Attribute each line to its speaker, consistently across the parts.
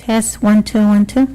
Speaker 1: Test 1 2 1 2.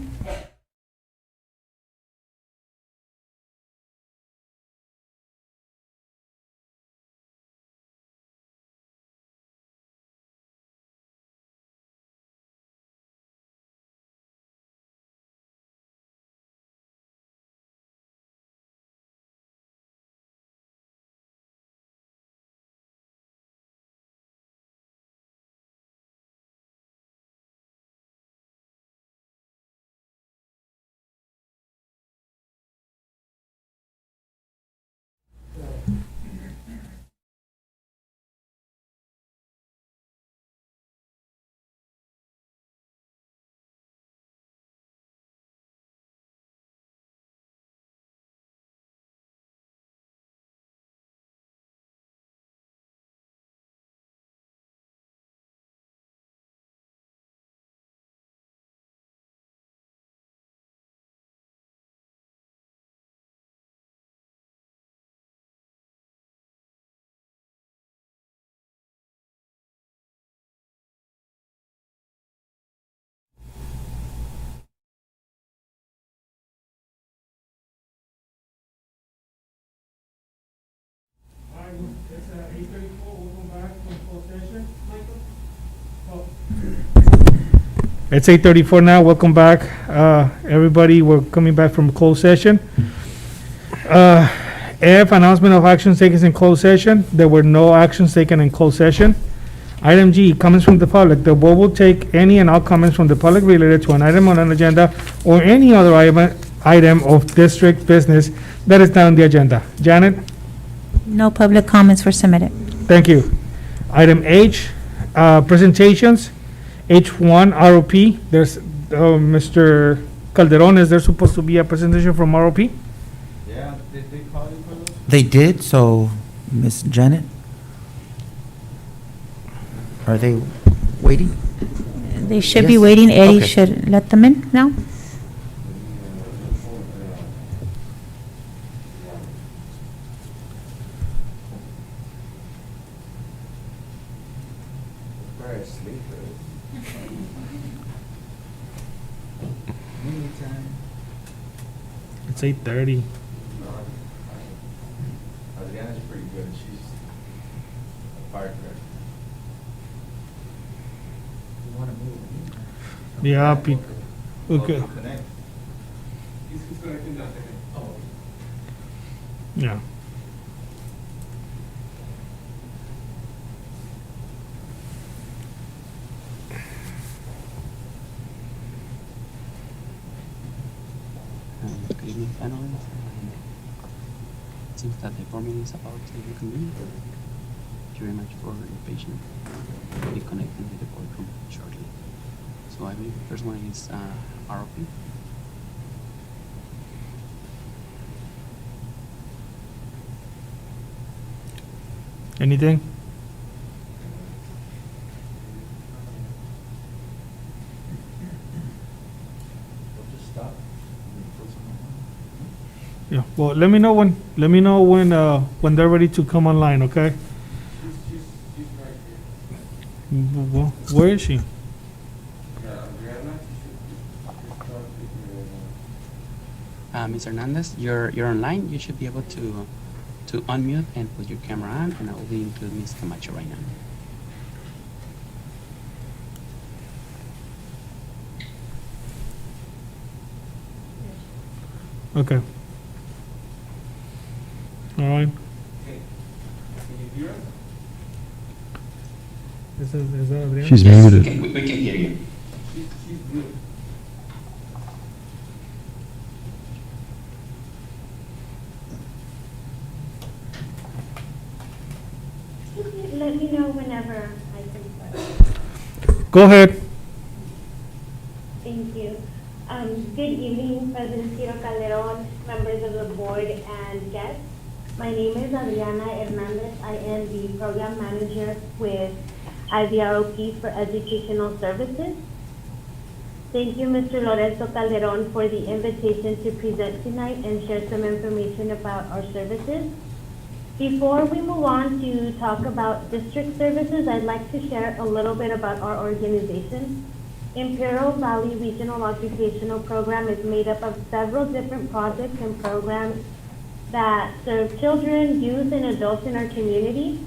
Speaker 2: It's 8:34, welcome back from closed session. Michael? It's 8:34 now, welcome back. Everybody, we're coming back from closed session. F, announcement of actions taken in closed session. There were no actions taken in closed session. Item G, comments from the public. The board will take any and all comments from the public related to an item on an agenda or any other item of district business that is not on the agenda. Janet?
Speaker 1: No public comments were submitted.
Speaker 2: Thank you. Item H, presentations. H1, ROP. There's Mr. Calderon. Is there supposed to be a presentation from ROP?
Speaker 3: Yeah, did they call you for those?
Speaker 4: They did, so Miss Janet? Are they waiting?
Speaker 1: They should be
Speaker 4: Yes.
Speaker 1: waiting. Eddie
Speaker 4: Okay.
Speaker 1: should let them in now.
Speaker 3: Very asleep,
Speaker 2: It's 8:30.
Speaker 3: Adriana's pretty good, she's a firecracker. You wanna move?
Speaker 2: Yeah, okay.
Speaker 3: Connect. He's connecting that. Oh.
Speaker 2: Yeah.
Speaker 5: Good evening, panelists. It seems that the board meeting is about to reconvene. Thank you very much for your patience. We'll be connecting with the boardroom shortly. So I believe the first one is ROP.
Speaker 2: Anything?
Speaker 3: We'll just stop.
Speaker 2: Yeah. Well, let me know when they're ready to come online. Okay.
Speaker 3: She's right here.
Speaker 2: Well, where is she?
Speaker 3: Yeah, Adriana,
Speaker 5: Ms. Hernandez, you're online. You should be able to unmute and put your camera on, and I will be into Ms. Camacho right now.
Speaker 2: Okay. All right.
Speaker 3: Okay. Can you hear us?
Speaker 2: Is that Adriana?
Speaker 6: She's muted.
Speaker 5: Okay, we can hear you.
Speaker 3: She's good.
Speaker 7: Let me know whenever I can start.
Speaker 2: Go ahead.
Speaker 7: Thank you. Good evening, President Ciro Calderon, members of the board, and guests. My name is Adriana Hernandez. I am the program manager with IVROP for Educational Services. Thank you, Mr. Lorenzo Calderon, for the invitation to present tonight and share some information about our services. Before we move on to talk about district services, I'd like to share a little bit about our organization. Imperial Valley Regional Occupational Program is made up of several different projects and programs that serve children, youth, and adults in our community.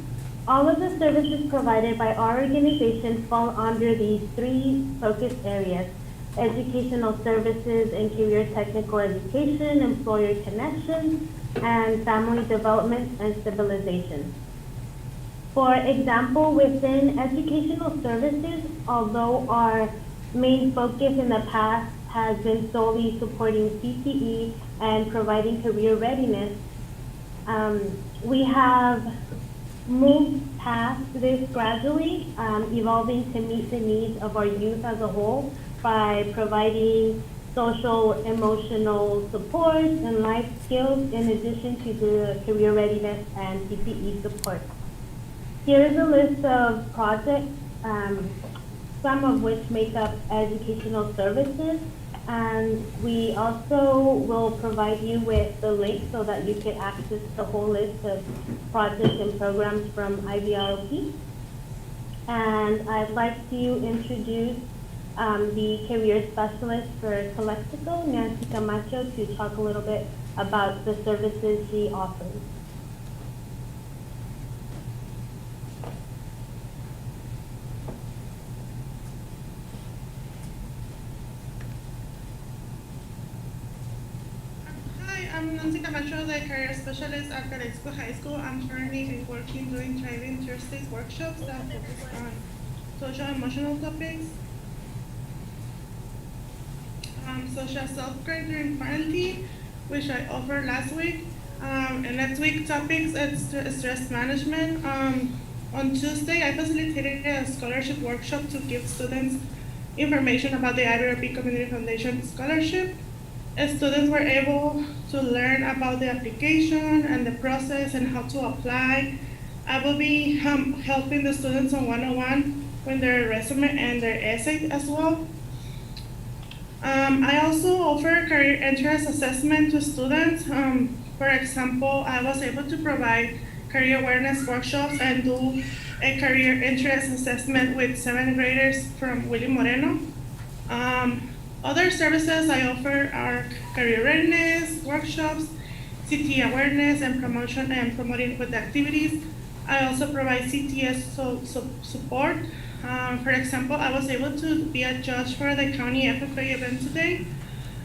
Speaker 7: All of the services provided by our organization fall under these three focus areas: educational services and career technical education, employer connections, and family development and stabilization. For example, within educational services, although our main focus in the past has been solely supporting CTE and providing career readiness, we have moved past this gradually, evolving to meet the needs of our youth as a whole by providing social, emotional support and life skills in addition to the career readiness and CTE support. Here is a list of projects, some of which make up educational services, and we also will provide you with the link so that you can access the whole list of projects and programs from IVROP. And I'd like to introduce the career specialist for Calexico, Nancy Camacho, to talk a little bit about the services she offers.
Speaker 6: Hi, I'm Nancy Camacho, the career specialist at Calexico High School. I'm currently working doing Thriving Thursdays workshops that focus on social emotional topics, social self-care during quarantine, which I offered last week. And next week topics is stress management. On Tuesday, I facilitated a scholarship workshop to give students information about the IVRP Community Foundation scholarship. Students were able to learn about the application and the process and how to apply. I will be helping the students on one-on-one with their resume and their essay as well. I also offer career interest assessment to students. For example, I was able to provide career awareness workshops and do a career interest assessment with 7th graders from Willie Moreno. Other services I offer are career readiness workshops, CTE awareness and promotion and promoting with activities. I also provide CTS support. For example, I was able to be a judge for the county FFA event today.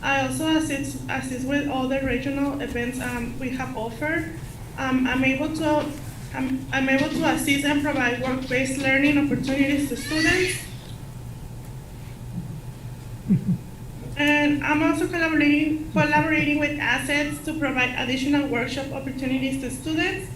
Speaker 6: I also assist with all the regional events we have offered. I'm able to assist and provide work-based learning opportunities to students. And I'm also collaborating with assets to provide additional workshop opportunities to students.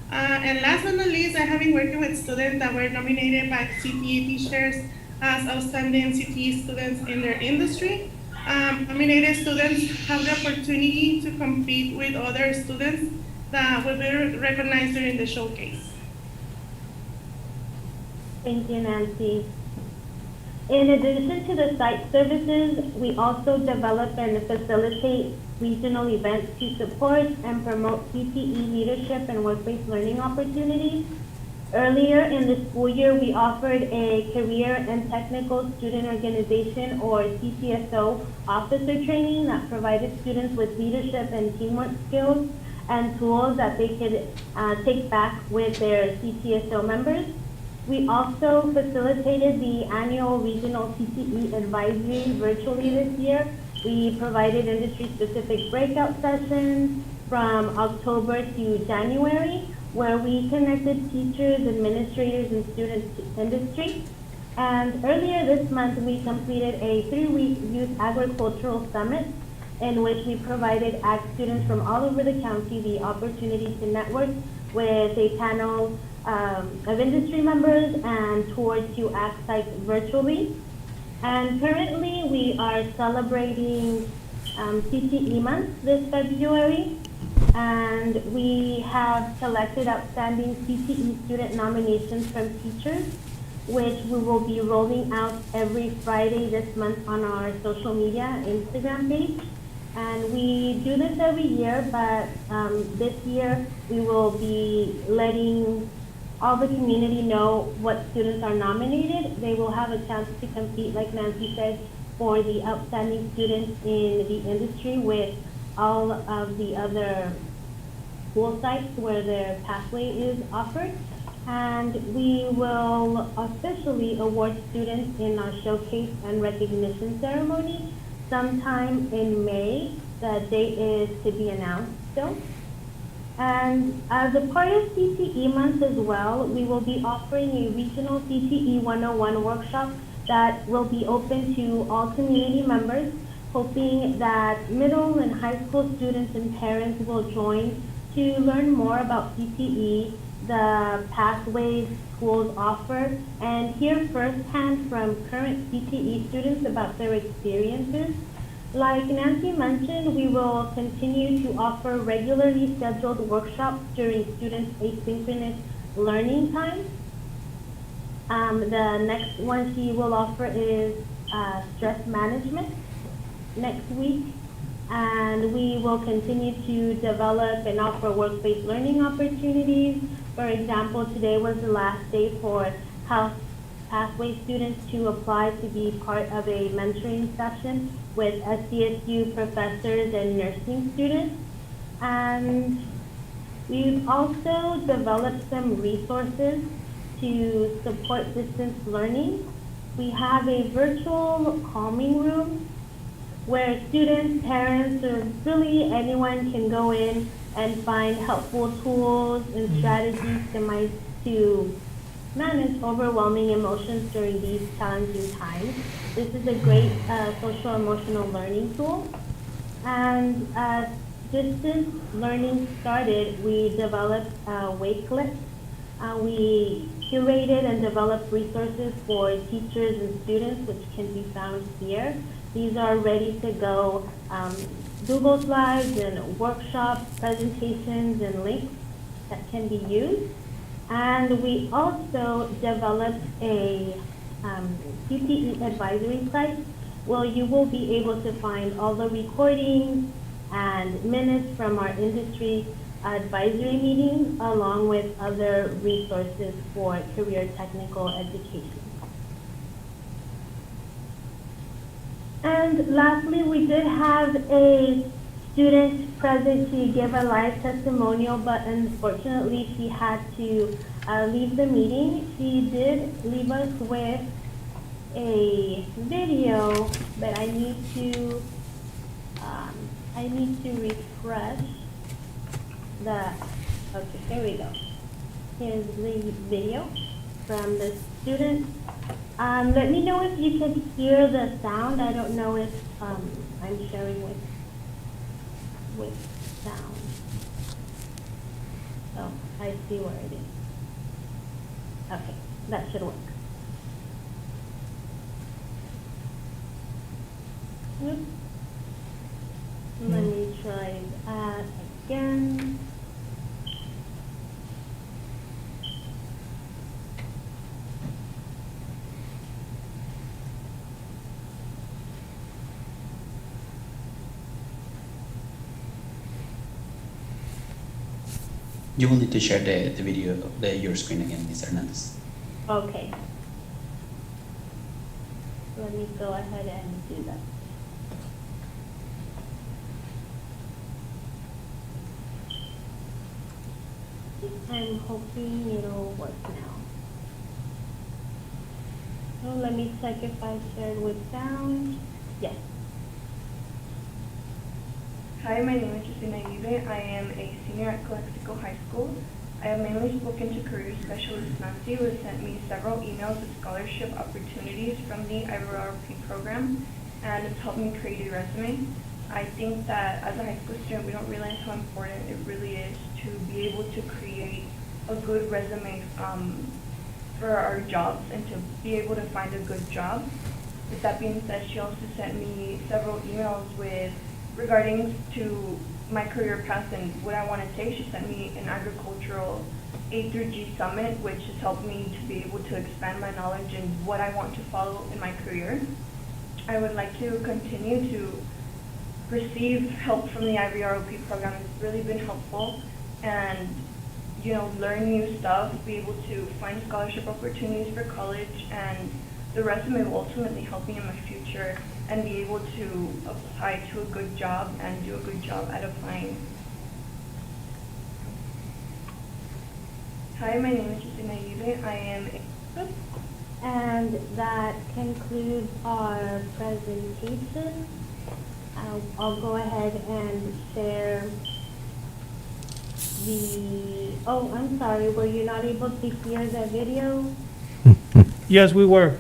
Speaker 6: And last but not least, I have been working with students that were nominated by CTE teachers as outstanding CTE students in their industry. Nominated students have the opportunity to compete with other students that will be recognized during the showcase.
Speaker 7: Thank you, Nancy. In addition to the site services, we also develop and facilitate regional events to support and promote CTE leadership and work-based learning opportunities. Earlier in the school year, we offered a career and technical student organization or CTSO officer training that provided students with leadership and teamwork skills and tools that they could take back with their CTSO members. We also facilitated the annual regional CTE advisory virtually this year. We provided industry-specific breakout sessions from October to January, where we connected teachers, administrators, and students to industry. And earlier this month, we completed a 3-week youth agricultural summit in which we provided ag students from all over the county the opportunity to network with a panel of industry members and tour to ag sites virtually. And currently, we are celebrating CTE Month this February, and we have selected outstanding CTE student nominations from teachers, which we will be rolling out every Friday this month on our social media Instagram page. And we do this every year, but this year we will be letting all the community know what students are nominated. They will have a chance to compete, like Nancy said, for the outstanding students in the industry with all of the other school sites where their pathway is offered. And we will officially award students in our showcase and recognition ceremony sometime in May. The date is to be announced still. And as a part of CTE month as well, we will be offering a regional CTE 101 workshop that will be open to all community members, hoping that middle and high school students and parents will join to learn more about CTE, the pathways schools offer, and hear firsthand from current CTE students about their experiences. Like Nancy mentioned, we will continue to offer regularly scheduled workshops during students' asynchronous learning time. The next one she will offer is stress management next week. And we will continue to develop and offer work-based learning opportunities. For example, today was the last day for health pathway students to apply to be part of a mentoring session with SDSU professors and nursing students. And we've also developed some resources to support distance learning. We have a virtual calming room where students, parents, or really anyone can go in and find helpful tools and strategies to manage overwhelming emotions during these challenging times. This is a great social emotional learning tool. And as distance learning started, we developed a waitlist. We curated and developed resources for teachers and students, which can be found here. These are ready to go Google Slides and workshops, presentations, and links that can be used. And we also developed a CTE advisory site where you will be able to find all the recordings and minutes from our industry advisory meetings, along with other resources for career technical education. And lastly, we did have a student present to give a live testimonial, but unfortunately she had to leave the meeting. She did leave us with a video, but I need to refresh the, okay, there we go. Here's the video from the student. Let me know if you can hear the sound. I don't know if I'm sharing with sound. Oh, I see where it is. Okay, that should work. Oops. Let me try that again.
Speaker 5: You will need to share the video, your screen again, Ms. Hernandez.
Speaker 7: Okay. Let me go ahead and do that. I'm hoping it'll work now. So let me check if I shared with sound. Yes.
Speaker 8: Hi, my name is Justina Uribe. I am a senior at Calexico High School. I have mainly spoken to career specialist Nancy, who has sent me several emails of scholarship opportunities from the IRRP program, and it's helped me create a resume. I think that as a high school student, we don't realize how important it really is to be able to create a good resume for our jobs and to be able to find a good job. With that being said, she also sent me several emails regarding to my career path and what I want to take. She sent me an agricultural A through G summit, which has helped me to be able to expand my knowledge in what I want to follow in my career. I would like to continue to receive help from the IVROP program. It's really been helpful, and learn new stuff, be able to find scholarship opportunities for college, and the resume will ultimately help me in my future and be able to apply to a good job and do a good job at applying. Hi, my name is Justina Aguirre. I am a
Speaker 7: And that concludes our presentation. I'll go ahead and share oh, I'm sorry, were you not able to hear the video?
Speaker 2: Yes, we were.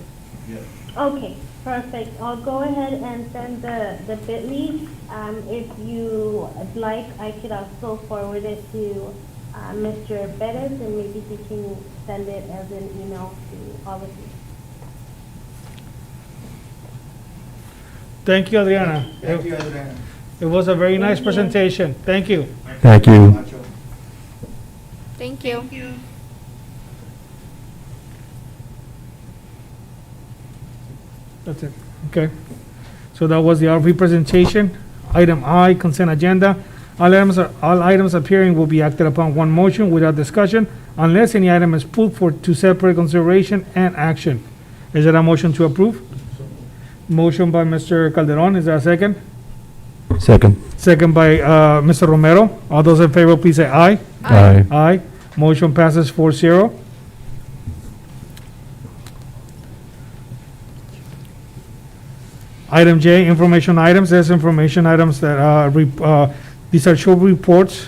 Speaker 7: Okay, perfect. I'll go ahead and send the bit.ly. If you would like, I could also forward it to Mr. Perez, and maybe he can send it as an email to all of you.
Speaker 2: Thank you, Adriana.
Speaker 3: Thank you, Adriana.
Speaker 2: It was a very nice
Speaker 7: Thank you.
Speaker 2: presentation. Thank you.
Speaker 9: Thank you.
Speaker 3: Macho.
Speaker 10: Thank you.
Speaker 6: Thank you.
Speaker 2: That's it. Okay. So that was the RV presentation. Item I, consent agenda. All items appearing will be acted upon one motion without discussion unless any item is pulled for to separate consideration and action. Is there a motion to approve? Motion by Mr. Calderon. Is there a second?
Speaker 9: Second.
Speaker 2: Second by Mr. Romero. All those in favor, please say aye.
Speaker 9: Aye.
Speaker 2: Aye. Motion passes 4-0. Item J, information items. There's information items that these are short reports,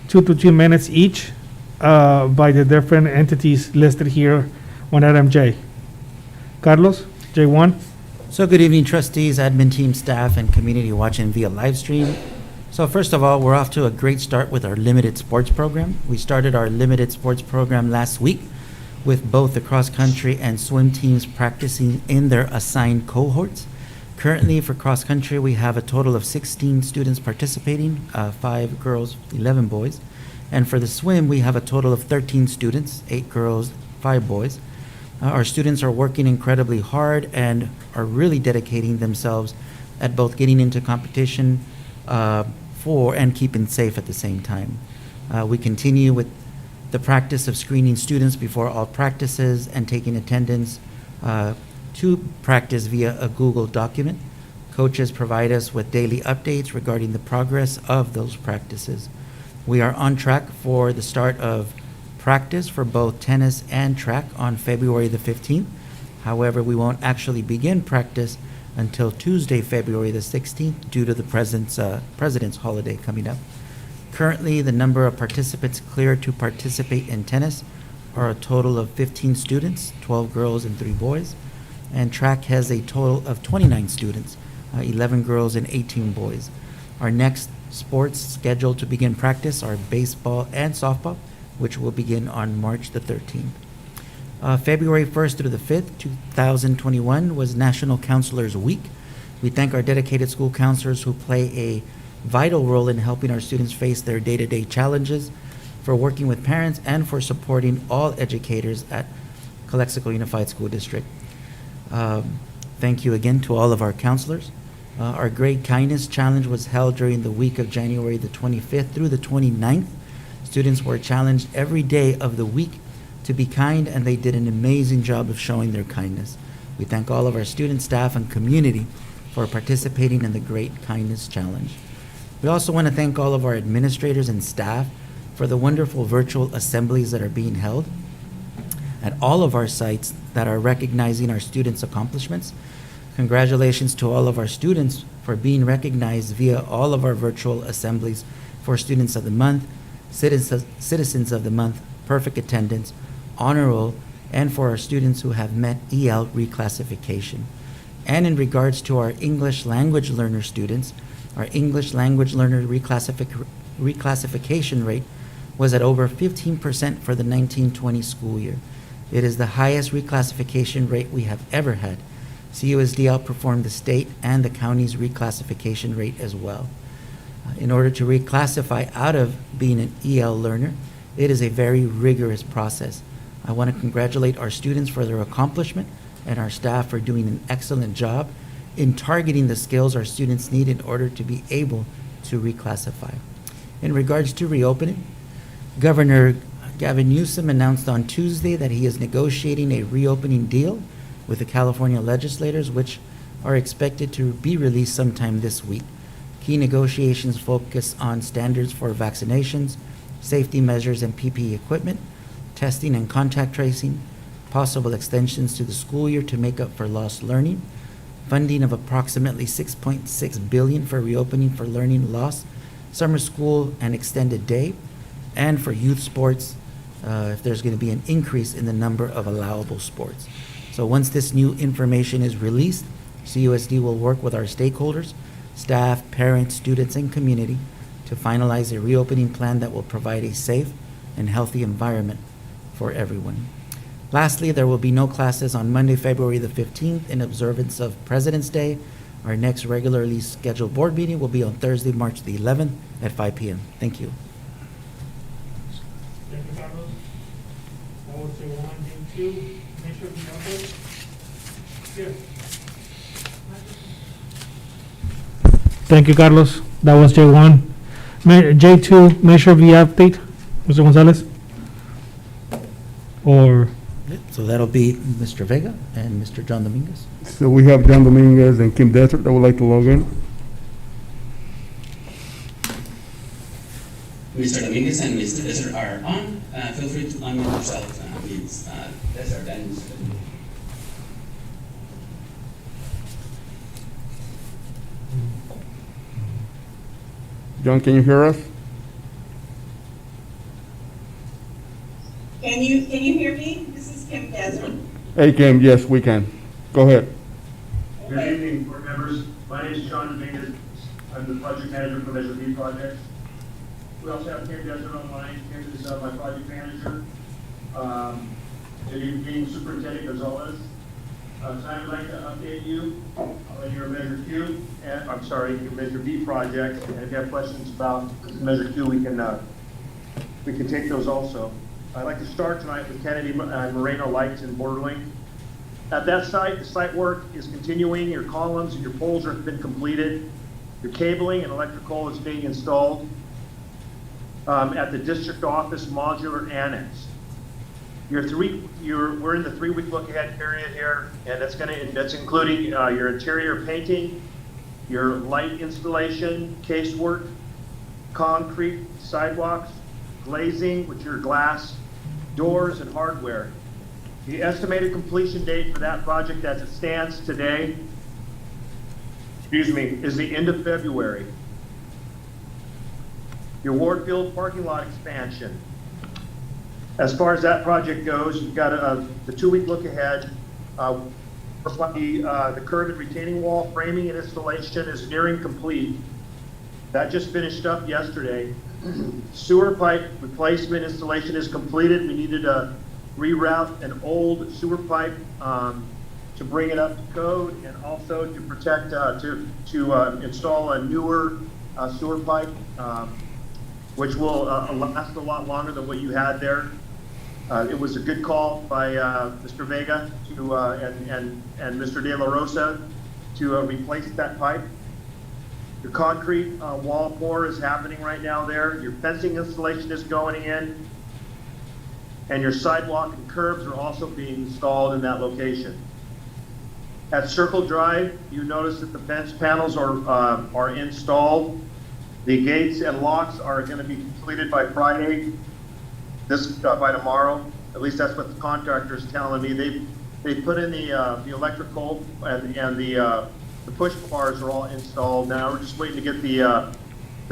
Speaker 2: 2 to 3 minutes each, by the different entities listed here on item J. Carlos, J1.
Speaker 4: So good evening, trustees, admin team, staff, and community watching via live stream. So first of all, we're off to a great start with our limited sports program. We started our limited sports program last week with both the cross-country and swim teams practicing in their assigned cohorts. Currently, for cross-country, we have a total of 16 students participating, 5 girls, 11 boys. And for the swim, we have a total of 13 students, 8 girls, 5 boys. Our students are working incredibly hard and are really dedicating themselves at both getting into competition for and keeping safe at the same time. We continue with the practice of screening students before all practices and taking attendance to practice via a Google document. Coaches provide us with daily updates regarding the progress of those practices. We are on track for the start of practice for both tennis and track on February the 15th. However, we won't actually begin practice until Tuesday, February the 16th, due to the President's holiday coming up. Currently, the number of participants cleared to participate in tennis are a total of 15 students, 12 girls and 3 boys. And track has a total of 29 students, 11 girls and 18 boys. Our next sports scheduled to begin practice are baseball and softball, which will begin on March the 13th. February 1st through the 5th, 2021 was National Counselors Week. We thank our dedicated school counselors who play a vital role in helping our students face their day-to-day challenges, for working with parents, and for supporting all educators at Calexico Unified School District. Thank you again to all of our counselors. Our Great Kindness Challenge was held during the week of January the 25th through the 29th. Students were challenged every day of the week to be kind, and they did an amazing job of showing their kindness. We thank all of our students, staff, and community for participating in the Great Kindness Challenge. We also want to thank all of our administrators and staff for the wonderful virtual assemblies that are being held at all of our sites that are recognizing our students' accomplishments. Congratulations to all of our students for being recognized via all of our virtual assemblies for Students of the Month, Citizens of the Month, Perfect Attendance, Honor Roll, and for our students who have met EL reclassification. And in regards to our English language learner students, our English language learner reclassification rate was at over 15% for the 1920 school year. It is the highest reclassification rate we have ever had. CUSD outperformed the state and the county's reclassification rate as well. In order to reclassify out of being an EL learner, it is a very rigorous process. I want to congratulate our students for their accomplishment and our staff for doing an excellent job in targeting the skills our students need in order to be able to reclassify. In regards to reopening, Governor Gavin Newsom announced on Tuesday that he is negotiating a reopening deal with the California legislators, which are expected to be released sometime this week. Key negotiations focus on standards for vaccinations, safety measures and PPE equipment, testing and contact tracing, possible extensions to the school year to make up for lost learning, funding of approximately $6.6 billion for reopening for learning loss, summer school and extended day, and for youth sports, if there's going to be an increase in the number of allowable sports. So once this new information is released, CUSD will work with our stakeholders, staff, parents, students, and community to finalize a reopening plan that will provide a safe and healthy environment for everyone. Lastly, there will be no classes on Monday, February the 15th in observance of President's Day. Our next regularly scheduled board meeting will be on Thursday, March the 11th at 5 p.m. Thank you.
Speaker 2: Thank you, Carlos. That was J1, J2, Commissioner Villalobos. Yes. Thank you, Carlos. That was J1. J2, Measure V update, Mr. Gonzalez? Or,
Speaker 4: So that'll be Mr. Vega and Mr. John Dominguez.
Speaker 9: So we have John Dominguez and Kim Desert that would like to log in.
Speaker 11: Mr. Dominguez and Mr. Desert are on. Feel free to unmute yourself, please. Desert and Mr. Dominguez.
Speaker 9: John, can you hear us?
Speaker 12: Can you hear me? This is Kim Desert.
Speaker 9: Hey, Kim, yes, we can. Go ahead.
Speaker 13: Good evening, board members. My name is John Dominguez. I'm the project manager for Measure B projects. We also have Kim Desert online. Kim is my project manager. Good evening, Superintendent Gonzalez. So I would like to update you on your Measure Q, and I'm sorry, your Measure B project. And if you have questions about Measure Q, we can take those also. I'd like to start tonight with Kennedy Moreno Lights in Borderling. At that site, the site work is continuing. Your columns and your poles have been completed. Your cabling and electrical is being installed at the district office modular annex. We're in the 3-week look ahead period here, and that's including your interior painting, your light installation, casework, concrete, sidewalks, glazing, which are glass, doors, and hardware. The estimated completion date for that project as it stands today, is the end of February. Your Wardfield parking lot expansion. As far as that project goes, you've got the 2-week look ahead. The curb and retaining wall framing and installation is nearing complete. That just finished up yesterday. Sewer pipe replacement installation is completed. We needed to reroute an old sewer pipe to bring it up to code, and also to protect, to install a newer sewer pipe, which will last a lot longer than what you had there. It was a good call by Mr. Vega and Mr. De La Rosa to replace that pipe. Your concrete wall pour is happening right now there. Your fencing installation is going in. And your sidewalk and curbs are also being installed in that location. At Circle Drive, you notice that the fence panels are installed. The gates and locks are going to be completed by Friday, by tomorrow. At least that's what the contractor is telling me. They put in the electrical and the push bars are all installed. Now we're just waiting to get the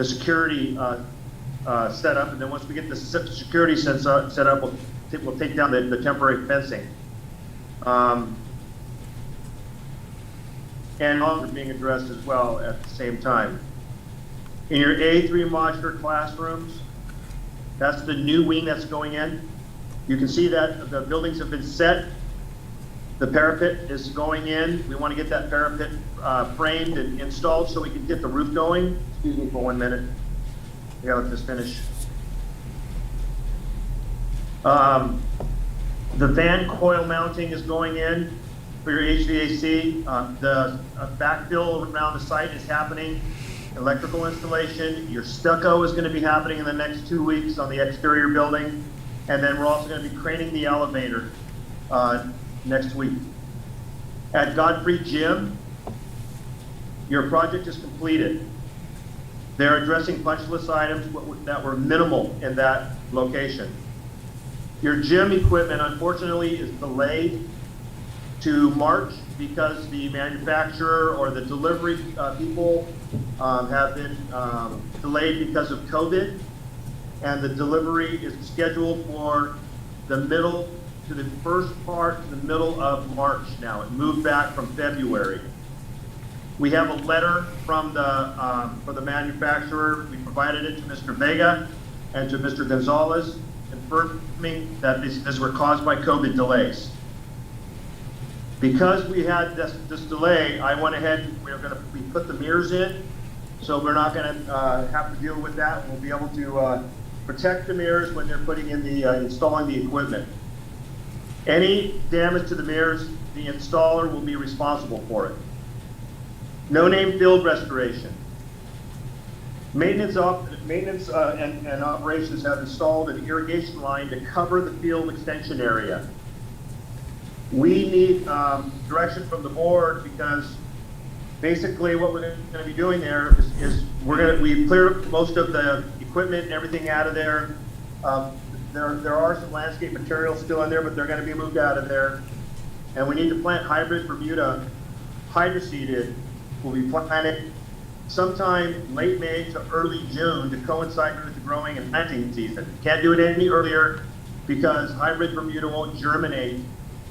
Speaker 13: security set up, and then once we get the security set up, we'll take down the temporary fencing. And all are being addressed as well at the same time. In your A3 modular classrooms, that's the new wing that's going in. You can see that the buildings have been set. The parapet is going in. We want to get that parapet framed and installed so we can get the roof going. Excuse me for 1 minute. I gotta let this finish. The fan coil mounting is going in for your HVAC. The backfill around the site is happening. Electrical installation. Your stucco is going to be happening in the next 2 weeks on the exterior building. And then we're also gonna be craning the elevator, next week. At Godfrey Gym, your project is completed. They're addressing punch list items that were minimal in that location. Your gym equipment unfortunately is delayed to March because the manufacturer or the delivery people have been delayed because of COVID. And the delivery is scheduled for the middle to the first part to the middle of March now. It moved back from February. We have a letter from for the manufacturer. We provided it to Mr. Vega and to Mr. Gonzalez, confirming that these were caused by COVID delays. Because we had this delay, I went ahead, we put the mirrors in, so we're not gonna have to deal with that. We'll be able to protect the mirrors when they're putting in installing the equipment. Any damage to the mirrors, the installer will be responsible for it. No name field restoration. Maintenance and operations have installed an irrigation line to cover the field extension area. We need direction from the board because basically what we're going to be doing there is we clear most of the equipment, everything out of there. There are some landscape materials still in there, but they're going to be moved out of there. And we need to plant hybrid Bermuda hydroseeded. Will be planted sometime late May to early June to coincide with the growing and planting season. Can't do it any earlier because hybrid Bermuda won't germinate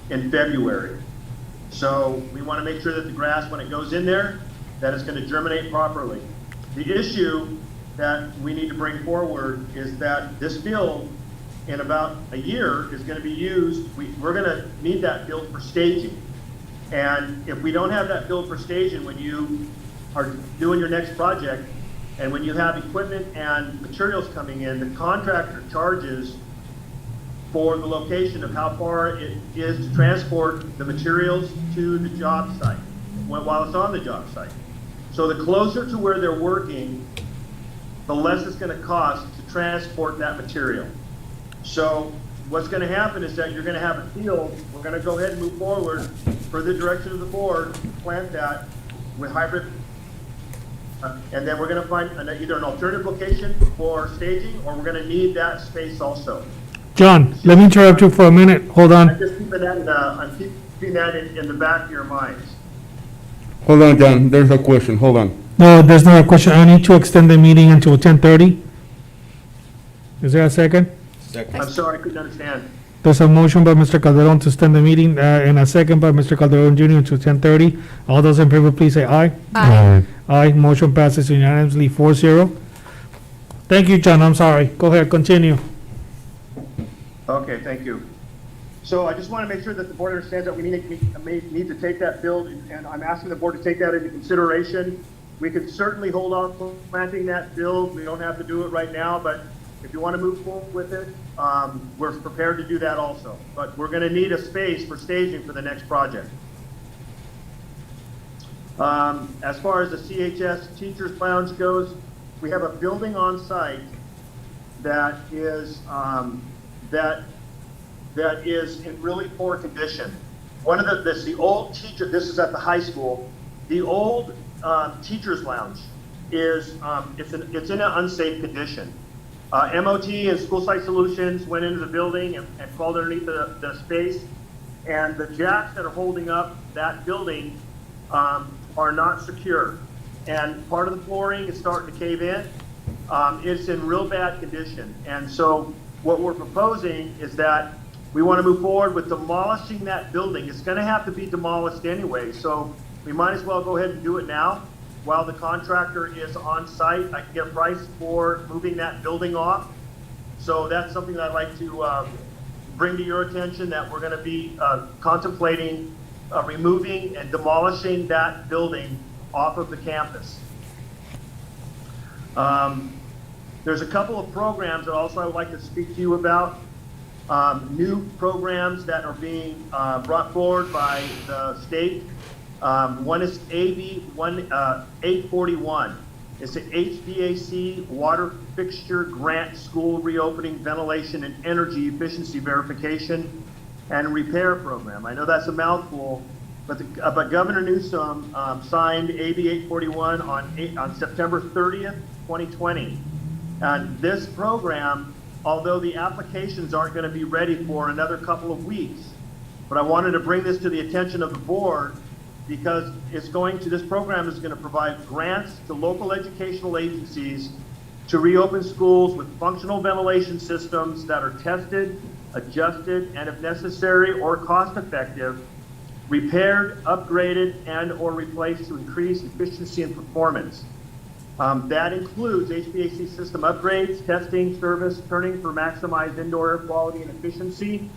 Speaker 13: in February. So we want to make sure that the grass, when it goes in there, that it's going to germinate properly. The issue that we need to bring forward is that this field in about a year is going to be used. We're going to need that field for staging. And if we don't have that field for staging when you are doing your next project, and when you have equipment and materials coming in, the contractor charges for the location of how far it is to transport the materials to the job site while it's on the job site. So the closer to where they're working, the less it's going to cost to transport that material. So what's going to happen is that you're going to have a field. We're going to go ahead and move forward for the direction of the board, plant that with hybrid, and then we're going to find either an alternative location for staging, or we're going to need that space also.
Speaker 2: John, let me interrupt you for a minute. Hold
Speaker 13: I'm
Speaker 2: on.
Speaker 13: just keeping that in the back of your minds.
Speaker 9: Hold on, John, there's a question, hold on.
Speaker 2: No, there's not a question. I need to extend the meeting until 10:30. Is there a second?
Speaker 13: I'm sorry, I couldn't understand.
Speaker 2: There's a motion by Mr. Calderon to extend the meeting, and a second by Mr. Calderon Jr. to 10:30. All those in favor, please say aye.
Speaker 10: Aye.
Speaker 2: Aye, motion passes unanimously 4-0. Thank you, John, I'm sorry. Go ahead, continue.
Speaker 13: Okay, thank you. So I just want to make sure that the board understands that we need to take that field, and I'm asking the board to take that into consideration. We could certainly hold off planting that field. We don't have to do it right now, but if you want to move forward with it, we're prepared to do that also. But we're going to need a space for staging for the next project. As far as the CHS Teachers Lounge goes, we have a building on site that is that is in really poor condition. One of the old teacher, this is at the high school, the old Teachers Lounge is it's in an unsafe condition. MOT and School Site Solutions went into the building and crawled underneath the space, and the jacks that are holding up that building are not secure. And part of the flooring is starting to cave in. It's in real bad condition. And so what we're proposing is that we want to move forward with demolishing that building. It's going to have to be demolished anyway, so we might as well go ahead and do it now while the contractor is on site. I can get a price for moving that building off. So that's something that I'd like to bring to your attention, that we're going to be contemplating removing and demolishing that building off of the campus. There's a couple of programs that also I would like to speak to you about. New programs that are being brought forward by the state. One is AB 841. It's an HVAC water fixture grant school reopening ventilation and energy efficiency verification and repair program. I know that's a mouthful, but Governor Newsom signed AB 841 on September 30th, 2020. And this program, although the applications aren't going to be ready for another couple of weeks, but I wanted to bring this to the attention of the board because this program is going to provide grants to local educational agencies to reopen schools with functional ventilation systems that are tested, adjusted, and if necessary or cost effective, repaired, upgraded, and or replaced to increase efficiency and performance. That includes HVAC system upgrades, testing, service, turning for maximized indoor air quality and efficiency,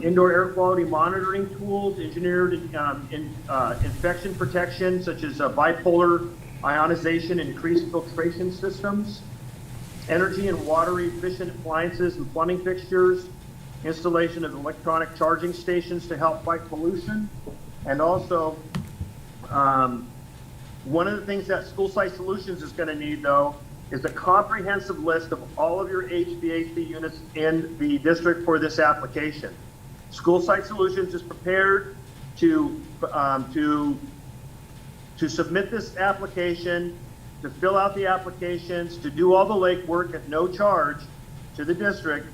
Speaker 13: indoor air quality monitoring tools, engineered infection protection, such as bipolar ionization and increased filtration systems, energy and water efficient appliances and plumbing fixtures, installation of electronic charging stations to help fight pollution, and also one of the things that School Site Solutions is going to need, though, is a comprehensive list of all of your HVAC units in the district for this application. School Site Solutions is prepared to submit this application, to fill out the applications, to do all the legwork at no charge to the district,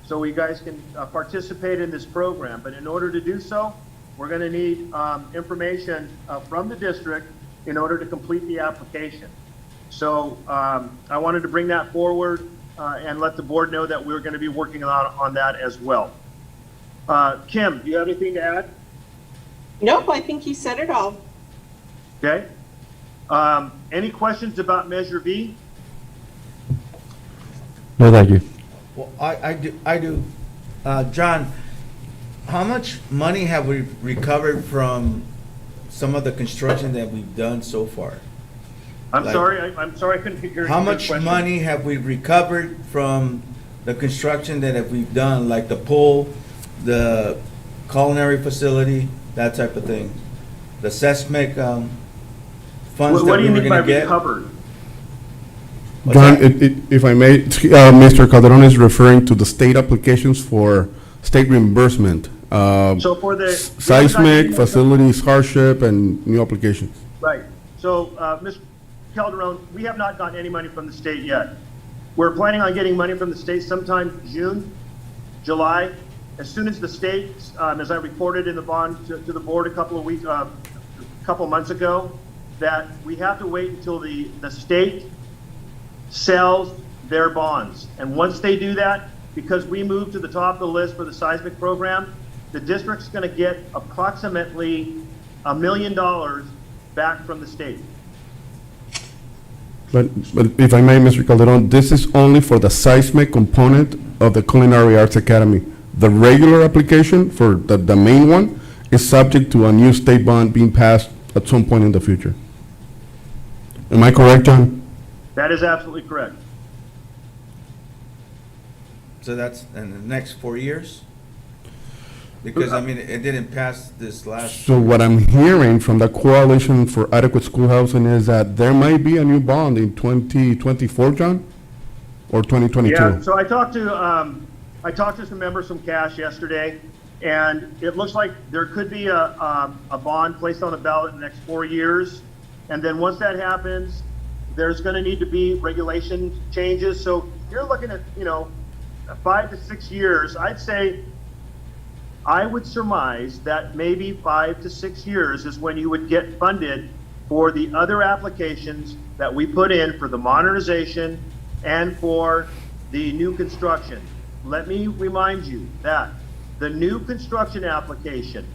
Speaker 13: so you guys can participate in this program. But in order to do so, we're going to need information from the district in order to complete the application. So I wanted to bring that forward and let the board know that we're going to be working on that as well. Kim, do you have anything to add?
Speaker 12: Nope, I think you said it all.
Speaker 13: Okay. Any questions about Measure B?
Speaker 9: No, thank you.
Speaker 14: Well, I do. John, how much money have we recovered from some of the construction that we've done so far?
Speaker 13: I'm sorry, I couldn't hear you.
Speaker 14: How much money have we recovered from the construction that we've done, like the pool, the culinary facility, that type of thing? The seismic funds
Speaker 13: What
Speaker 14: that
Speaker 13: do
Speaker 14: we
Speaker 13: you
Speaker 14: were
Speaker 13: mean by
Speaker 14: gonna get?
Speaker 13: recovered?
Speaker 14: What's
Speaker 9: John,
Speaker 14: that?
Speaker 9: if I may, Mr. Calderon is referring to the state applications for state reimbursement.
Speaker 13: So for the
Speaker 9: Seismic, facilities, hardship, and new applications.
Speaker 13: Right. So, Mr. Calderon, we have not gotten any money from the state yet. We're planning on getting money from the state sometime June, July. As soon as the state, as I reported in the bond to the board a couple months ago, that we have to wait until the state sells their bonds. And once they do that, because we moved to the top of the list for the seismic program, the district's going to get approximately $1 million back from the state.
Speaker 9: But if I may, Mr. Calderon, this is only for the seismic component of the Culinary Arts Academy. The regular application for the main one is subject to a new state bond being passed at some point in the future. Am I correct, John?
Speaker 13: That is absolutely correct.
Speaker 14: So that's in the next 4 years? Because, I mean, it didn't pass this last.
Speaker 9: So what I'm hearing from the Coalition for Adequate Schoolhousing is that there might be a new bond in 2024, John? Or 2022?
Speaker 13: Yeah, so I talked to some members from CASH yesterday, and it looks like there could be a bond placed on the ballot in the next 4 years. And then once that happens, there's going to need to be regulation changes. So you're looking at, 5 to 6 years. I would surmise that maybe 5 to 6 years is when you would get funded for the other applications that we put in for the modernization and for the new construction. Let me remind you that the new construction application,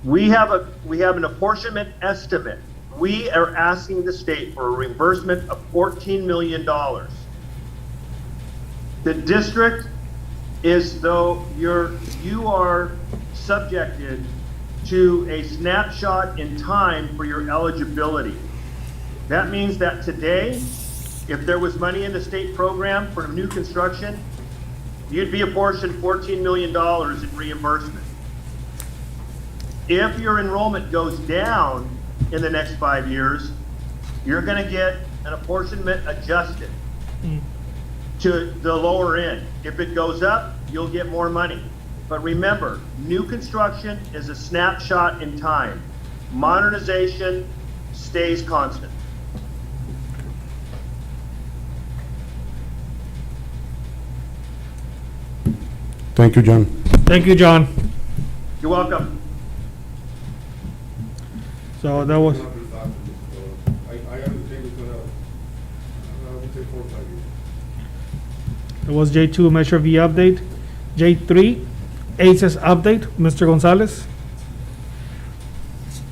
Speaker 13: we have an apportionment estimate. We are asking the state for a reimbursement of $14 million. The district is though you are subjected to a snapshot in time for your eligibility. That means that today, if there was money in the state program for new construction, you'd be apportioned $14 million in reimbursement. If your enrollment goes down in the next 5 years, you're gonna get an apportionment adjusted to the lower end. If it goes up, you'll get more money. But remember, new construction is a snapshot in time. Modernization stays constant.
Speaker 9: Thank you, John.
Speaker 2: Thank you, John.
Speaker 13: You're welcome.
Speaker 2: So that was,
Speaker 9: I understand it's gonna, I would say 4 or 5 years.
Speaker 2: that was J2 Measure V update. J3 ACES update, Mr. Gonzalez.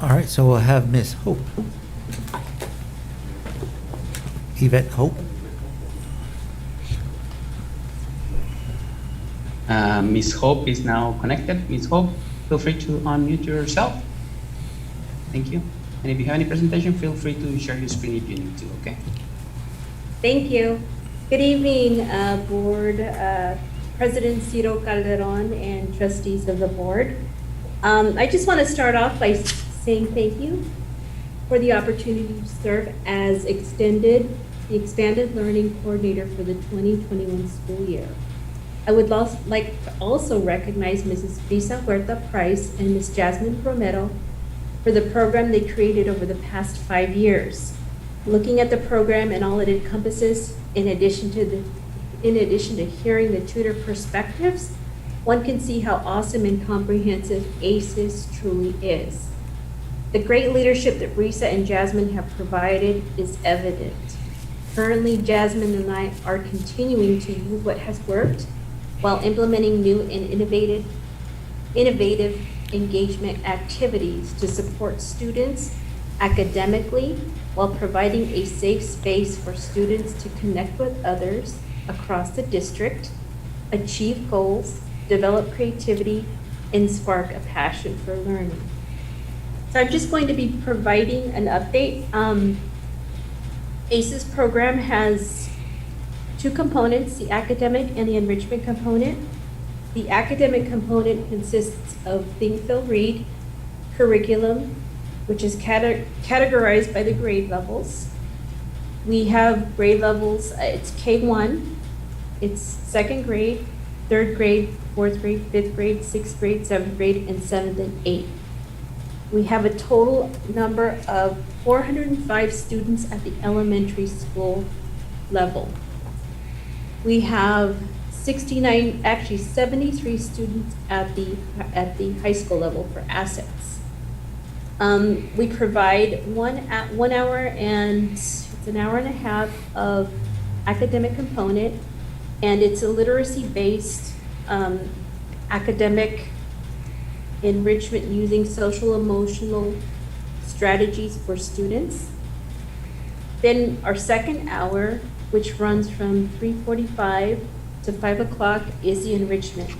Speaker 4: All right, so we'll have Ms. Hope. Yvette Hope.
Speaker 11: Ms. Hope is now connected. Ms. Hope, feel free to unmute yourself. Thank you. And if you have any presentation, feel free to share your screen if you need to, okay?
Speaker 15: Thank you. Good evening, Board President Ciro Calderon and trustees of the board. I just want to start off by saying thank you for the opportunity to serve as the expanded learning coordinator for the 2021 school year. I would like to also recognize Mrs. Frisa Huerta Price and Ms. Jasmine Romero for the program they created over the past 5 years. Looking at the program and all it encompasses, in addition to hearing the tutor perspectives, one can see how awesome and comprehensive ACES truly is. The great leadership that Risa and Jasmine have provided is evident. Currently, Jasmine and I are continuing to use what has worked while implementing new and innovative engagement activities to support students academically while providing a safe space for students to connect with others across the district, achieve goals, develop creativity, and spark a passion for learning. So I'm just going to be providing an update. ACES program has 2 components, the academic and the enrichment component. The academic component consists of Think, Feel, Read curriculum, which is categorized by the grade levels. We have grade levels, it's K1, it's 2nd grade, 3rd grade, 4th grade, 5th grade, 6th grade, 7th grade, and 7th and 8th. We have a total number of 405 students at the elementary school level. We have 73 students at the high school level for assets. We provide 1 hour and it's an hour and a half of academic component, and it's a literacy-based academic enrichment using social emotional strategies for students. Then our 2nd hour, which runs from 3:45 to 5 o'clock, is the enrichment.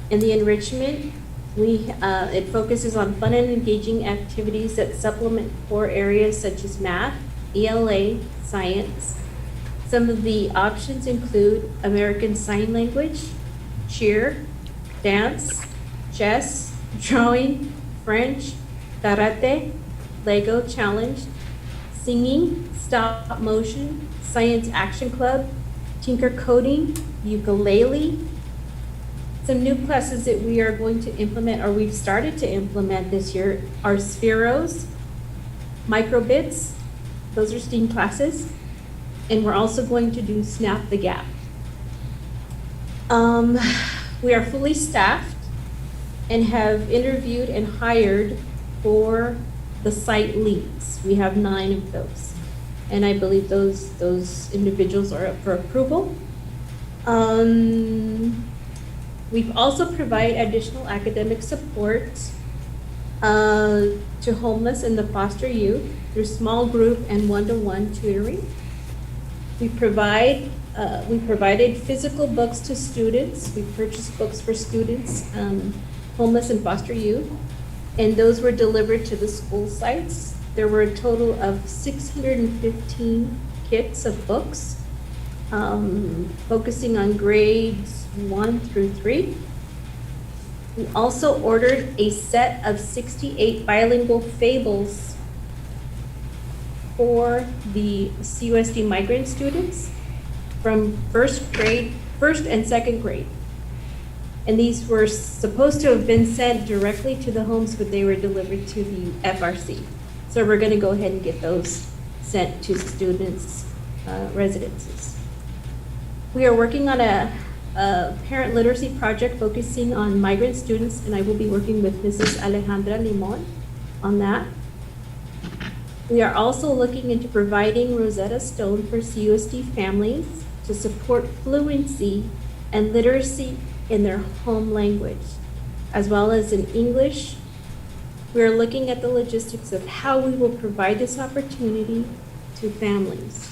Speaker 15: In the enrichment, it focuses on fun and engaging activities that supplement core areas such as math, ELA, science. Some of the options include American Sign Language, cheer, dance, chess, drawing, French, karate, Lego challenge, singing, stop motion, science action club, tinker coding, ukulele. Some new classes that we are going to implement, or we've started to implement this year, are Spheros, Microbits, those are STEAM classes, and we're also going to do Snap the Gap. We are fully staffed and have interviewed and hired for the site leads. We have 9 of those, and I believe those individuals are up for approval. We've also provided additional academic support to homeless and the foster youth through small group and one-to-one tutoring. We provided physical books to students. We purchased books for students, homeless and foster youth, and those were delivered to the school sites. There were a total of 615 kits of books, focusing on grades 1 through 3. We also ordered a set of 68 bilingual fables for the CUSD migrant students from first and second grade. And these were supposed to have been sent directly to the homes, but they were delivered to the FRC. So we're gonna go ahead and get those sent to students' residences. We are working on a parent literacy project focusing on migrant students, and I will be working with Mrs. Alejandra Limon on that. We are also looking into providing Rosetta Stone for CUSD families to support fluency and literacy in their home language, as well as in English. We are looking at the logistics of how we will provide this opportunity to families.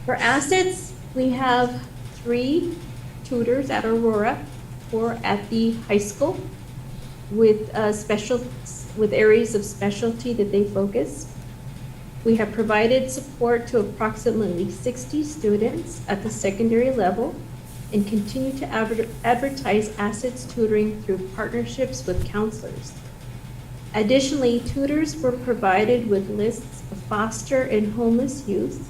Speaker 15: For assets, we have 3 tutors at Aurora, 4 at the high school with areas of specialty that they focus. We have provided support to approximately 60 students at the secondary level and continue to advertise assets tutoring through partnerships with counselors. Additionally, tutors were provided with lists of foster and homeless youth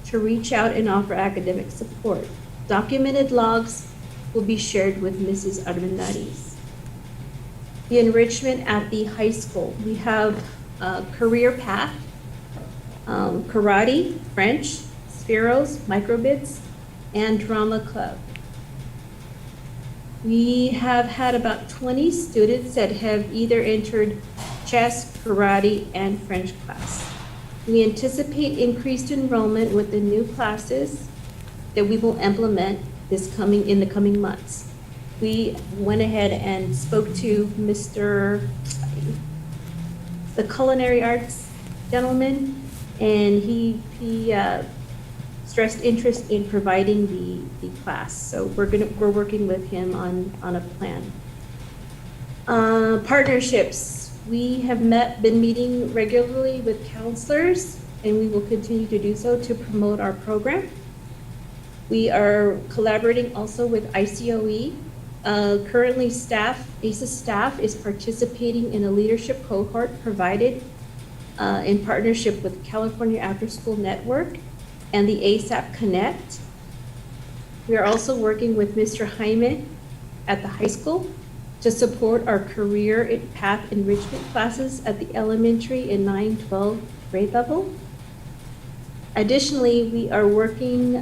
Speaker 15: to reach out and offer academic support. Documented logs will be shared with Mrs. Armendariz. The enrichment at the high school, we have career path, karate, French, Spheros, microbits, and drama club. We have had about 20 students that have either entered chess, karate, and French class. We anticipate increased enrollment with the new classes that we will implement in the coming months. We went ahead and spoke to the culinary arts gentleman, and he stressed interest in providing the class. So we're working with him on a plan. Partnerships. We have been meeting regularly with counselors, and we will continue to do so to promote our program. We are collaborating also with ICOE. Currently, ACES staff is participating in a leadership cohort provided in partnership with California After School Network and the ASAP Connect. We are also working with Mr. Jaime at the high school to support our career path enrichment classes at the elementary and 9-12 grade level. Additionally, we are working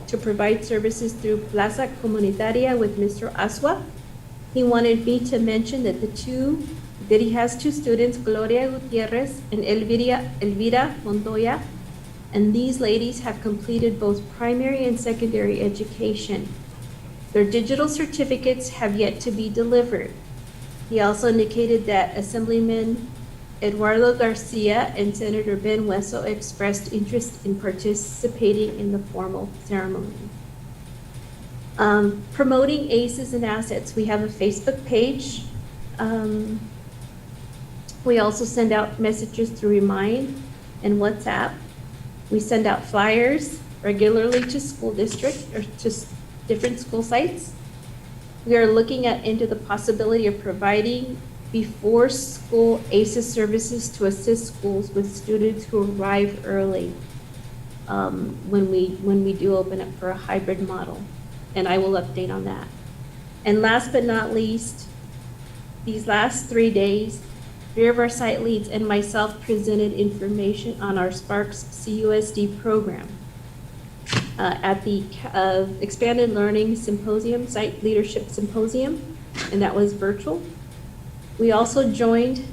Speaker 15: to provide services through Plaza Comunitaria with Mr. Aswa. He wanted me to mention that he has 2 students, Gloria Gutierrez and Elvira Montoya, and these ladies have completed both primary and secondary education. Their digital certificates have yet to be delivered. He also indicated that Assemblyman Eduardo Garcia and Senator Ben Wesso expressed interest in participating in the formal ceremony. Promoting ACES and assets, we have a Facebook page. We also send out messages through Remind and WhatsApp. We send out flyers regularly to school districts or to different school sites. We are looking into the possibility of providing before school ACES services to assist schools with students who arrive early when we do open up for a hybrid model, and I will update on that. And last but not least, these last 3 days, 3 of our site leads and myself presented information on our Sparks CUSD program at the Expanded Learning Symposium, Site Leadership Symposium, and that was virtual. We also joined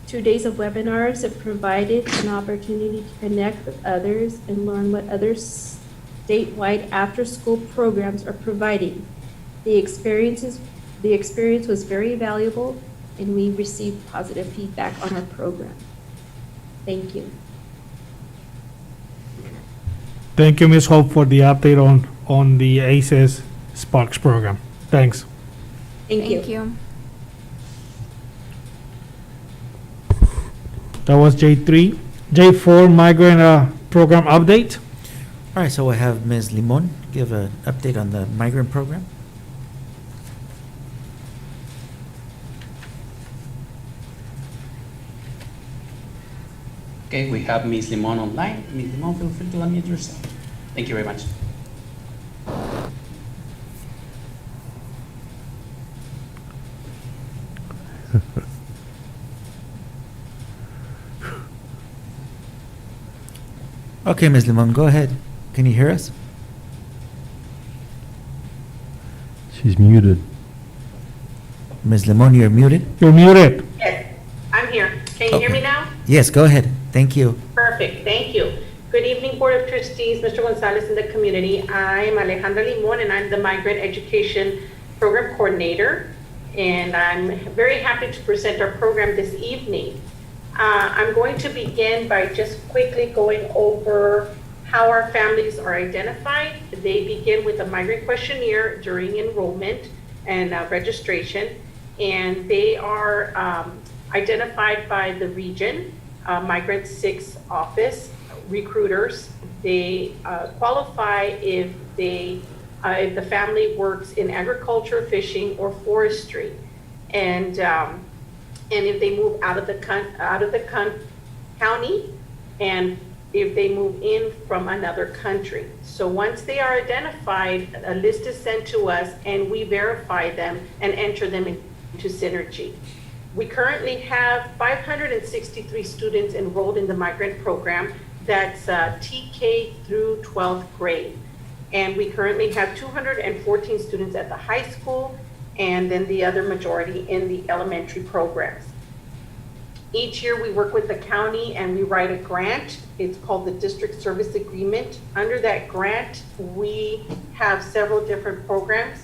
Speaker 15: 2 days of webinars that provided an opportunity to connect with others and learn what other statewide after-school programs are providing. The experience was very valuable, and we received positive feedback on our program. Thank you.
Speaker 2: Thank you, Ms. Hope, for the update on the ACES Sparks program. Thanks.
Speaker 15: Thank you.
Speaker 10: Thank you.
Speaker 2: That was J3. J4, migrant program update.
Speaker 4: All right, so we'll have Ms. Limon give an update on the migrant program.
Speaker 11: Okay, we have Ms. Limon online. Ms. Limon, feel free to unmute yourself. Thank you very much.
Speaker 4: Okay, Ms. Limon, go ahead. Can you hear us?
Speaker 16: She's muted.
Speaker 4: Ms. Limon, you're muted.
Speaker 2: You're muted.
Speaker 12: Yes, I'm here. Can you hear me now?
Speaker 4: Yes, go ahead. Thank you.
Speaker 12: Perfect, thank you. Good evening, Board of Trustees, Mr. Gonzalez and the community. I'm Alejandra Limon, and I'm the Migrant Education Program Coordinator. And I'm very happy to present our program this evening. I'm going to begin by just quickly going over how our families are identified. They begin with a migrant questionnaire during enrollment and registration, and they are identified by the region, Migrant 6 office, recruiters. They qualify if the family works in agriculture, fishing, or forestry, and if they move out of the county, and if they move in from another country. So once they are identified, a list is sent to us, and we verify them and enter them into Synergy. We currently have 563 students enrolled in the migrant program. That's TK through 12th grade. And we currently have 214 students at the high school, and then the other majority in the elementary programs. Each year we work with the county and we write a grant. It's called the District Service Agreement. Under that grant, we have several different programs.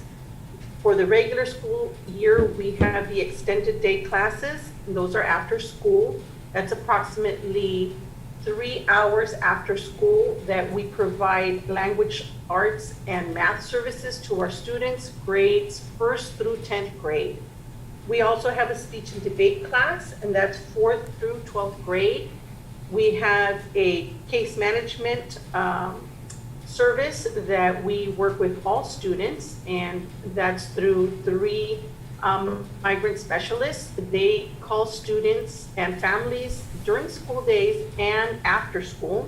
Speaker 12: For the regular school year, we have the extended day classes. Those are after school. That's approximately 3 hours after school that we provide language, arts, and math services to our students, grades 1st through 10th grade. We also have a speech and debate class, and that's 4th through 12th grade. We have a case management service that we work with all students, and that's through 3 migrant specialists. They call students and families during school days and after school,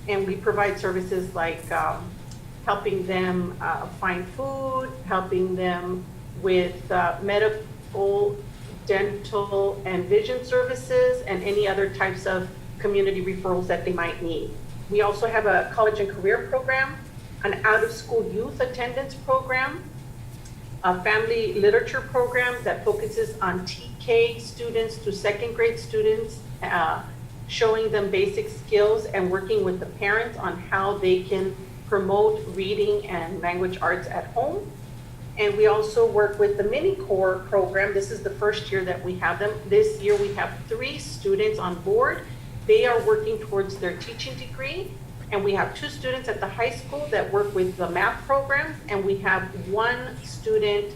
Speaker 12: and we provide services like helping them find food, helping them with medical, dental, and vision services, and any other types of community referrals that they might need. We also have a college and career program, an out-of-school youth attendance program, a family literature program that focuses on TK students to 2nd grade students, showing them basic skills and working with the parents on how they can promote reading and language arts at home. And we also work with the Mini Core program. This is the first year that we have them. This year we have 3 students on board. They are working towards their teaching degree. And we have 2 students at the high school that work with the math programs. And we have 1 student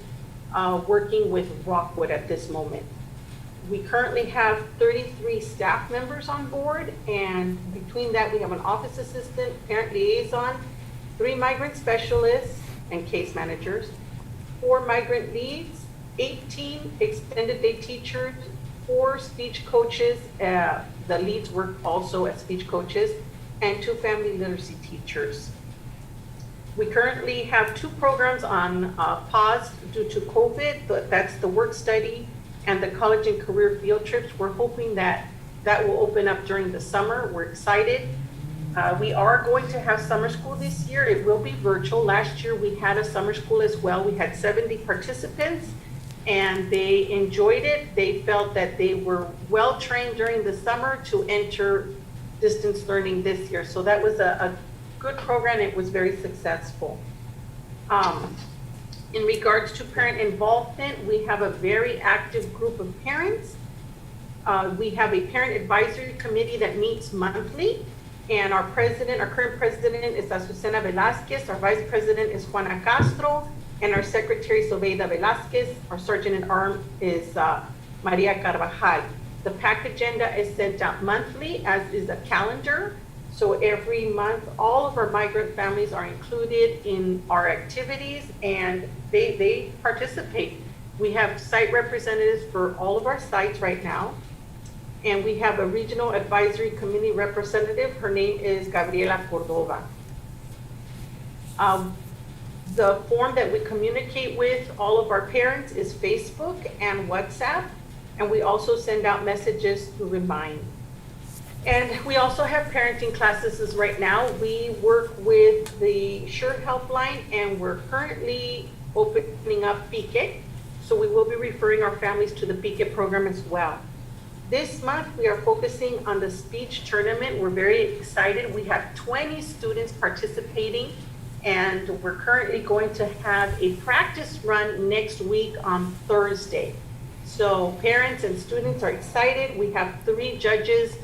Speaker 12: working with Rockwood at this moment. We currently have 33 staff members on board. And between that, we have an office assistant, parent liaison, 3 migrant specialists and case managers, 4 migrant leads, 18 extended day teachers, 4 speech coaches. The leads work also as speech coaches, and 2 family literacy teachers. We currently have 2 programs on pause due to COVID. That's the work study and the college and career field trips. We're hoping that that will open up during the summer. We're excited. We are going to have summer school this year. It will be virtual. Last year we had a summer school as well. We had 70 participants, and they enjoyed it. They felt that they were well trained during the summer to enter distance learning this year. So that was a good program. It was very successful. In regards to parent involvement, we have a very active group of parents. We have a parent advisory committee that meets monthly. And our current president is Azucena Velasquez, our vice president is Juana Castro, and our secretary is Sobeida Velasquez. Our sergeant at arms is Maria Carvajal. The PAC agenda is sent out monthly, as is a calendar. So every month, all of our migrant families are included in our activities, and they participate. We have site representatives for all of our sites right now. And we have a regional advisory committee representative. Her name is Gabriela Cordova. The form that we communicate with all of our parents is Facebook and WhatsApp, and we also send out messages through Remind. And we also have parenting classes right now. We work with the Sure Helpline, and we're currently opening up PIQE, so we will be referring our families to the PIQE program as well. This month, we are focusing on the speech tournament. We're very excited. We have 20 students participating, and we're currently going to have a practice run next week on Thursday. So parents and students are excited. We have 3 judges,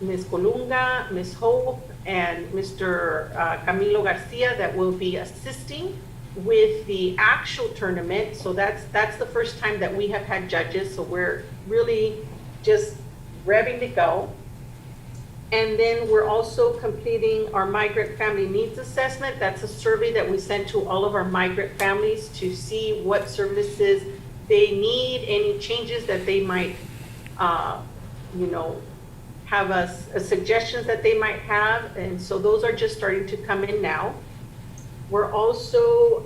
Speaker 12: Ms. Colunga, Ms. Hope, and Mr. Camilo Garcia, that will be assisting with the actual tournament. So that's the first time that we have had judges, so we're really just revving to go. And then we're also completing our migrant family needs assessment. That's a survey that we send to all of our migrant families to see what services they need, any changes that they might, have suggestions that they might have. And so those are just starting to come in now. We're also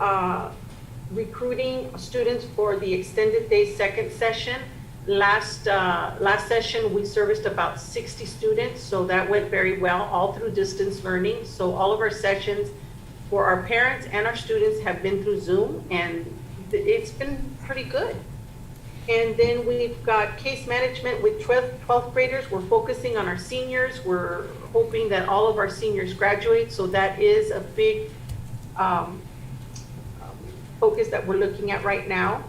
Speaker 12: recruiting students for the extended day second session. Last session, we serviced about 60 students, so that went very well, all through distance learning. So all of our sessions for our parents and our students have been through Zoom, and it's been pretty good. And then we've got case management with 12th graders. We're focusing on our seniors. We're hoping that all of our seniors graduate, so that is a big focus that we're looking at right now.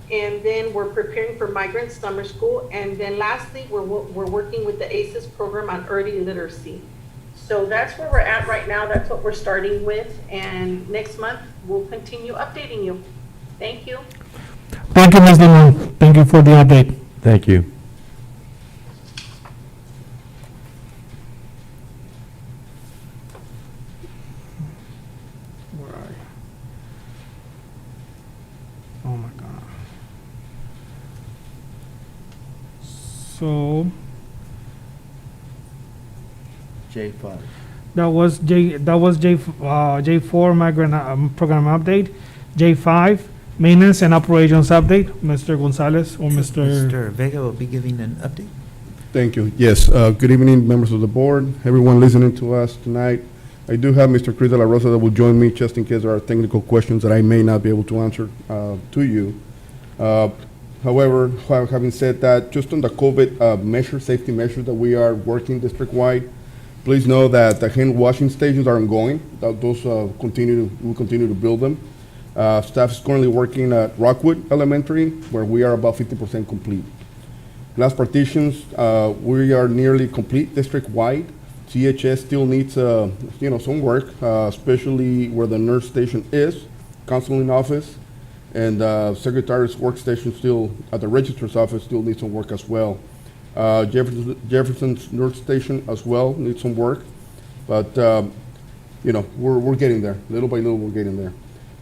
Speaker 12: And then we're preparing for Migrant Summer School. And then lastly, we're working with the ACES program on early literacy. So that's where we're at right now. That's what we're starting with. And next month, we'll continue updating you. Thank you.
Speaker 2: Thank you, Ms. Limon. Thank you for the update.
Speaker 16: Thank you.
Speaker 2: Where are you? Oh my God. So
Speaker 14: J5.
Speaker 2: that was J4 migrant program update. J5 maintenance and operations update. Mr. Gonzalez or Mr.
Speaker 4: Mr. Vega will be giving an update.
Speaker 9: Thank you. Yes, good evening, members of the board, everyone listening to us tonight. I do have Mr. Cruz de la Rosa that will join me just in case there are technical questions that I may not be able to answer to you. However, having said that, just on the COVID safety measures that we are working district-wide, please know that the hand washing stations are ongoing. Those we'll continue to build them. Staff is currently working at Rockwood Elementary, where we are about 50% complete. Glass partitions, we are nearly complete district-wide. CHS still needs, some work, especially where the nurse station is, counseling office, and secretary's workstation still at the registrar's office still needs some work as well. Jefferson's nurse station as well needs some work, but we're getting there. Little by little, we're getting there.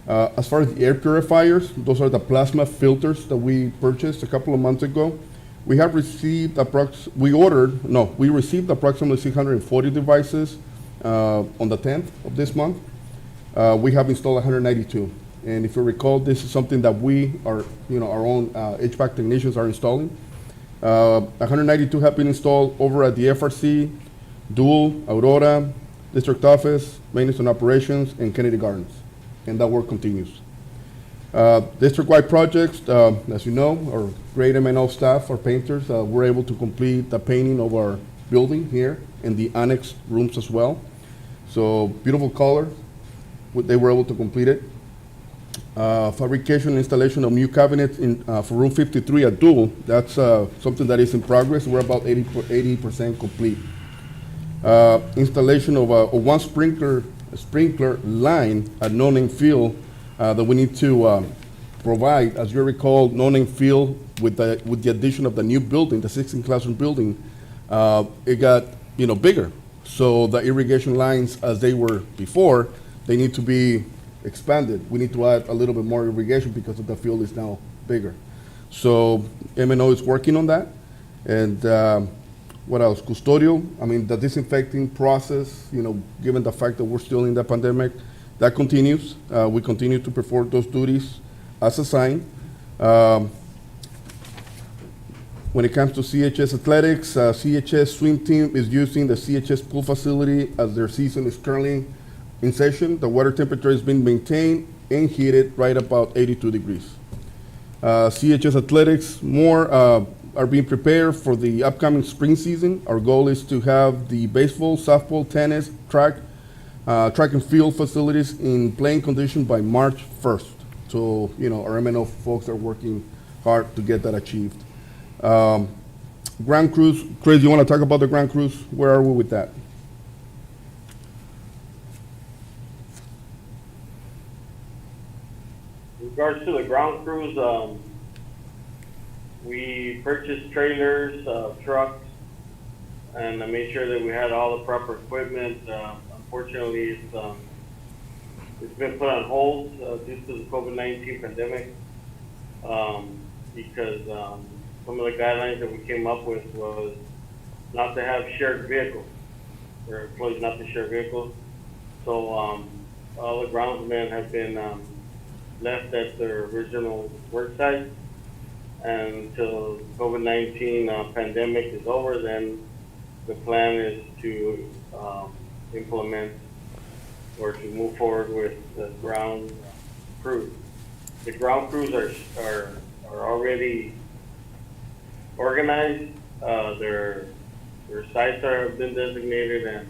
Speaker 9: As far as the air purifiers, those are the plasma filters that we purchased a couple of months ago. We have received we received approximately 640 devices on the 10th of this month. We have installed 192. And if you recall, this is something that we are, our own HVAC technicians are installing. 192 have been installed over at the FRC, Dual, Aurora, District Office, Maintenance and Operations, and Kennedy Gardens. And that work continues. District-wide projects, as you know, our great M&O staff, our painters, were able to complete the painting of our building here and the annex rooms as well. So beautiful color, they were able to complete it. Fabrication and installation of new cabinets for room 53 at Dual, that's something that is in progress. We're about 80% complete. Installation of one sprinkler line at no-name field that we need to provide. As you recall, no-name field with the addition of the new building, the 16 classroom building, it got bigger. So the irrigation lines, as they were before, they need to be expanded. We need to add a little bit more irrigation because the field is now bigger. So M&O is working on that. And what else? Custodial, I mean, the disinfecting process, given the fact that we're still in the pandemic, that continues. We continue to perform those duties as assigned. When it comes to CHS athletics, CHS swim team is using the CHS pool facility as their season is currently in session. The water temperature has been maintained and heated right about 82 degrees. CHS athletics are being prepared for the upcoming spring season. Our goal is to have the baseball, softball, tennis, track and field facilities in playing condition by March 1st. So, our MNO folks are working hard to get that achieved. Ground crews, Chris, you want to talk about the ground crews? Where are we with that?
Speaker 17: In regards to the ground crews, we purchased trailers, trucks, and I made sure that we had all the proper equipment. Unfortunately, it's been put on hold due to the COVID-19 pandemic because some of the guidelines that we came up with was not to have shared vehicles, or employees not to share vehicles. So all the groundsmen have been left at their original work site. And until COVID-19 pandemic is over, then the plan is to implement or to move forward with the ground crews. The ground crews are already organized. Their sites have been designated, and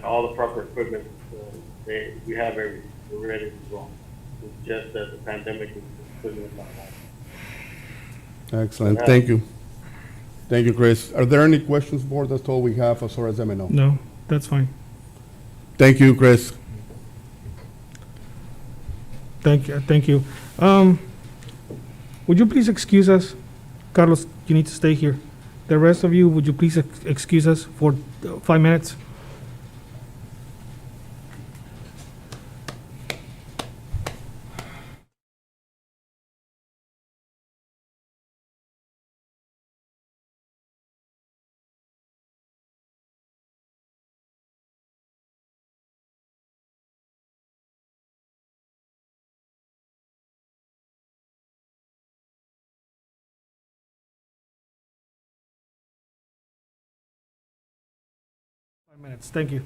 Speaker 17: all the proper equipment. We have everything. We're ready to go. It's just that the pandemic is putting us on hold.
Speaker 9: Excellent. Thank you. Thank you, Chris. Are there any questions, board? That's all we have as far as MNO.
Speaker 2: No, that's fine.
Speaker 9: Thank you, Chris.
Speaker 2: Thank you. Would you please excuse us? Carlos, you need to stay here. The rest of you, would you please excuse us for 5 minutes? Minutes. Thank you.